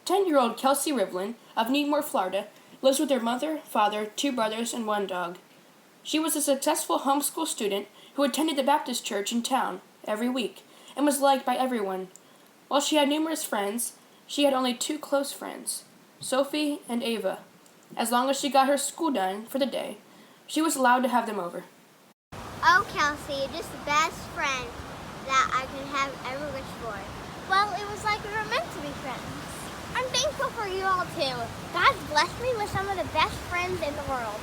10-year-old Kelsey Rivlin of Needmore, Florida, lives with her mother, father, 2 brothers, and 1 dog. She was a successful homeschool student who attended the Baptist church in town every week and was liked by everyone. While she had numerous friends, she had only 2 close friends, Sophie and Ava. As long as she got her school done for the day, she was allowed to have them over. Oh, Kelsey, you're just the best friend that I could have ever wished for. Well, it was like we were meant to be friends. I'm thankful for you all, too. God's blessed me with some of the best friends in the world.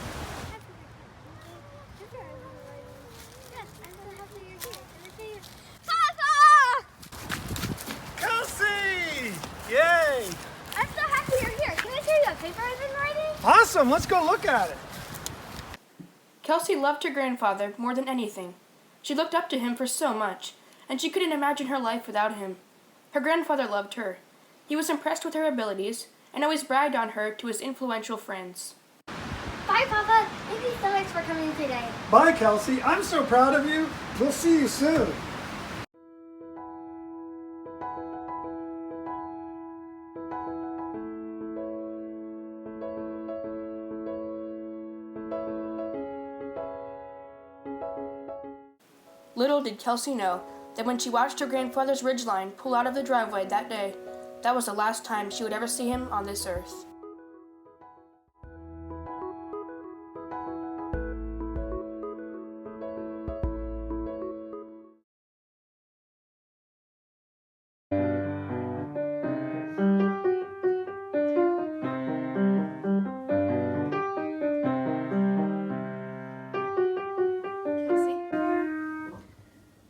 Papa! Kelsey! Yay! I'm so happy you're here. Can I show you a paper I've been writing? Awesome, let's go look at it. Kelsey loved her grandfather more than anything. She looked up to him for so much, and she couldn't imagine her life without him. Her grandfather loved her. He was impressed with her abilities and always bragged on her to his influential friends. Bye, Papa. Thank you so much for coming today. Bye, Kelsey. I'm so proud of you. We'll see you soon. Little did Kelsey know that when she watched her grandfather's ridgeline pull out of the driveway that day, that was the last time she would ever see him on this earth.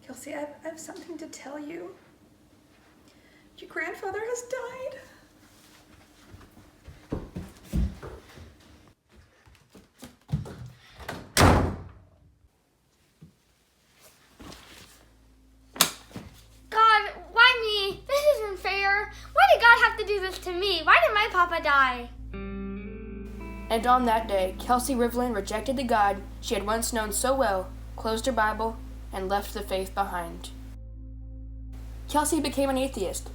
Kelsey, I have something to tell you. Your grandfather has died. God, why me? This isn't fair. Why did God have to do this to me? Why did my papa die? And on that day, Kelsey Rivlin rejected the God she had once known so well, closed her Bible, and left the faith behind. Kelsey became an atheist.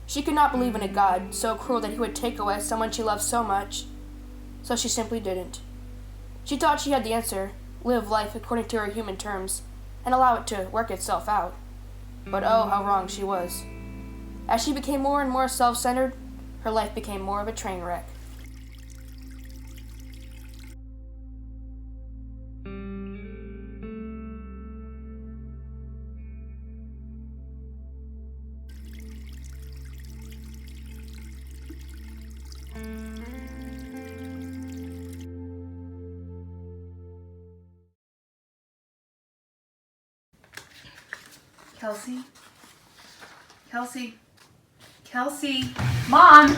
She could not believe in a God so cruel that he would take away someone she loved so much, so she simply didn't. She thought she had the answer, live life according to her human terms, and allow it to work itself out. But oh, how wrong she was. As she became more and more self-centered, her life became more of a train wreck. Kelsey? Kelsey? Kelsey? Mom!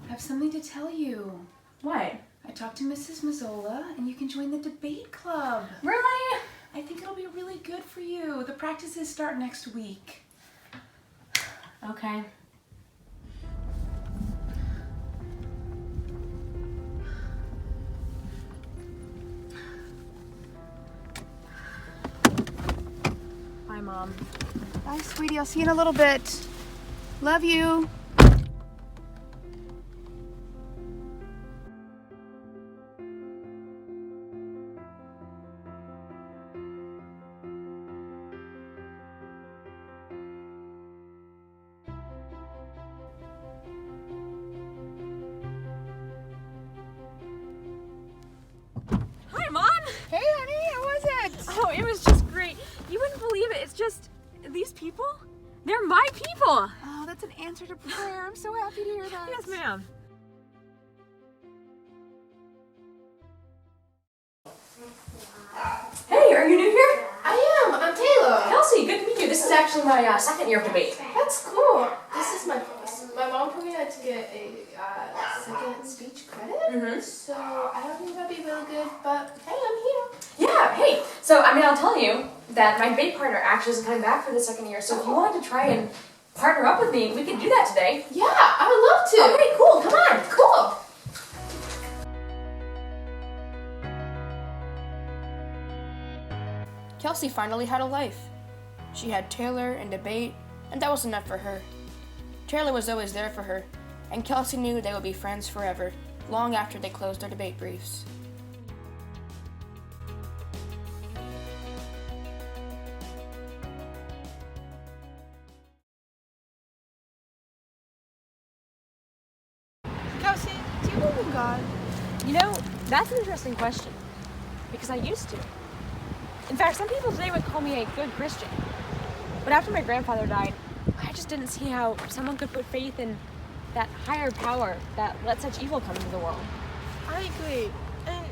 I have something to tell you. What? I talked to Mrs. Mazola, and you can join the debate club. Really? I think it'll be really good for you. The practices start next week. Okay. Bye, Mom. Bye, sweetie. I'll see you in a little bit. Love you. Hi, Mom! Hey, honey. How was it? Oh, it was just great. You wouldn't believe it. It's just, these people, they're my people. Oh, that's an answer to prayer. I'm so happy to hear that. Yes, ma'am. Hey, are you new here? I am. I'm Taylor. Kelsey, good to meet you. This is actually my second year of debate. That's cool. This is my first. My mom told me I had to get a second speech credit. So I don't think that'd be really good, but hey, I'm here. Yeah, hey. So, I'll tell you that my debate partner actually isn't coming back for the second year, so if you wanted to try and partner up with me, we could do that today. Yeah, I would love to. Okay, cool. Come on. Cool. Kelsey finally had a life. She had Taylor and debate, and that was enough for her. Taylor was always there for her, and Kelsey knew they would be friends forever, long after they closed their debate briefs. Kelsey, do you believe in God? You know, that's an interesting question, because I used to. In fact, some people today would call me a good Christian. But after my grandfather died, I just didn't see how someone could put faith in that higher power that let such evil come into the world. I agree. And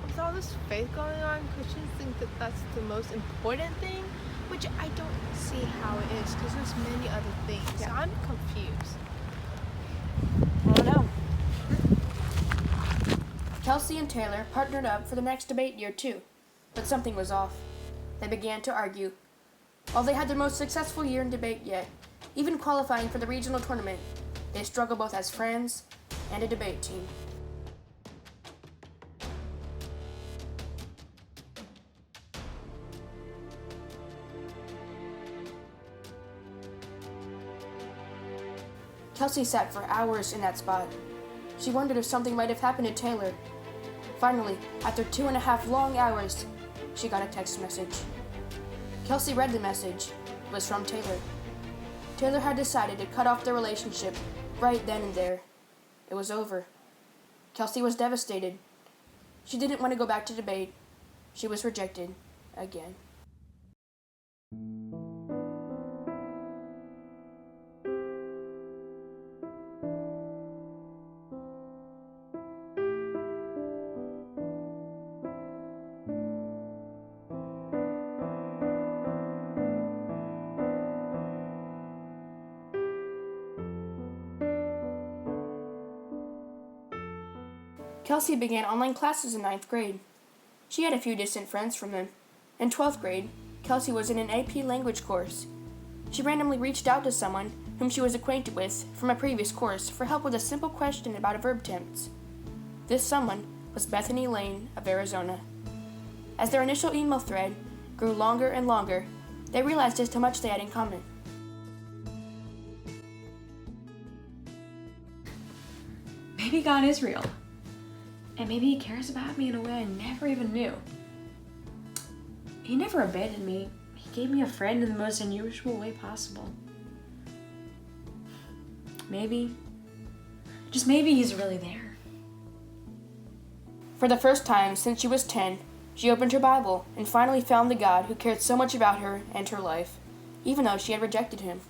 with all this faith going on, Christians think that that's the most important thing, which I don't see how it is, because there's many other things. Yeah. So I'm confused. I don't know. Kelsey and Taylor partnered up for the next debate year too, but something was off. They began to argue. While they had their most successful year in debate yet, even qualifying for the regional tournament, they struggled both as friends and a debate team. Kelsey sat for hours in that spot. She wondered if something might have happened to Taylor. Finally, after 2.5 long hours, she got a text message. Kelsey read the message. It was from Taylor. Taylor had decided to cut off their relationship right then and there. It was over. Kelsey was devastated. She didn't want to go back to debate. She was rejected again. Kelsey began online classes in 9th grade. She had a few distant friends from them. In 12th grade, Kelsey was in an AP language course. She randomly reached out to someone whom she was acquainted with from a previous course for help with a simple question about a verb tense. This someone was Bethany Lane of Arizona. As their initial email thread grew longer and longer, they realized just how much they had in common. Maybe God is real. And maybe he cares about me in a way I never even knew. He never abandoned me. He gave me a friend in the most unusual way possible. Maybe, just maybe he's really there. For the first time since she was 10, she opened her Bible and finally found the God who cared so much about her and her life, even though she had rejected him.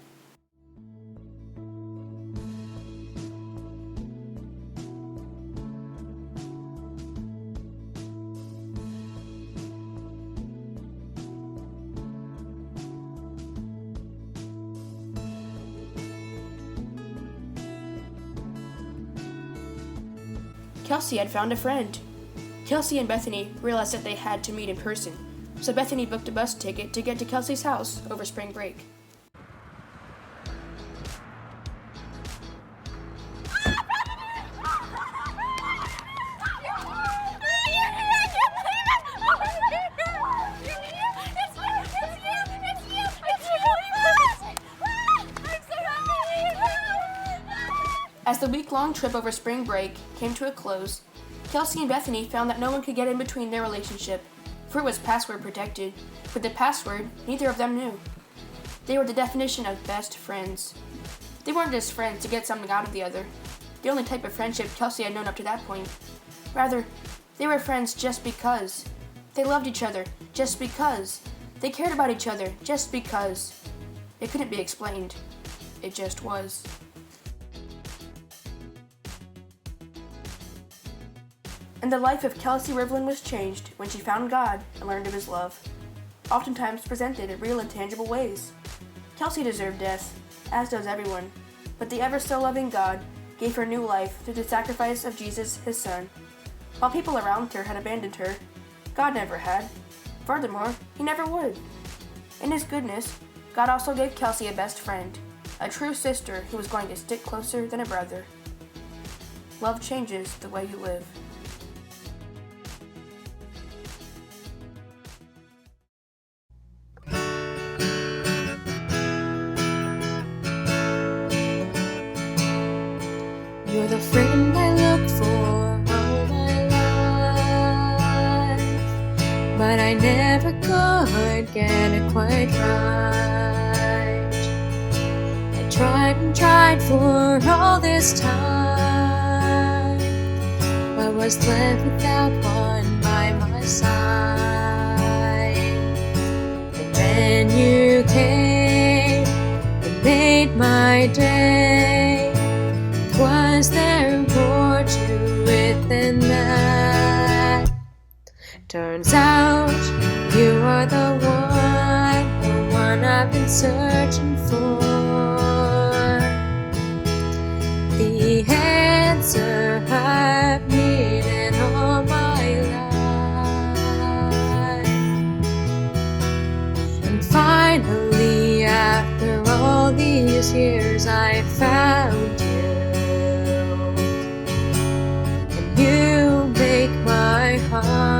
Kelsey had found a friend. Kelsey and Bethany realized that they had to meet in person, so Bethany booked a bus ticket to get to Kelsey's house over spring break. As the week-long trip over spring break came to a close, Kelsey and Bethany found that no one could get in between their relationship, for it was password protected, but the password neither of them knew. They were the definition of best friends. They weren't just friends to get something out of the other, the only type of friendship Kelsey had known up to that point. Rather, they were friends just because. They loved each other just because. They cared about each other just because. It couldn't be explained. It just was. And the life of Kelsey Rivlin was changed when she found God and learned of his love, oftentimes presented in real and tangible ways. Kelsey deserved death, as does everyone, but the ever-so-loving God gave her new life through the sacrifice of Jesus, his son. While people around her had abandoned her, God never had. Furthermore, he never would. In his goodness, God also gave Kelsey a best friend, a true sister who was going to stick closer than a brother. Love changes the way you live. I never could get it quite right. I tried and tried for all this time, but was left without one by my side. And then you came and made my day. Was there more to it than that? Turns out you are the one I've been searching for. The answer I've needed all my life. And finally, after all these years, I found you. And you make my heart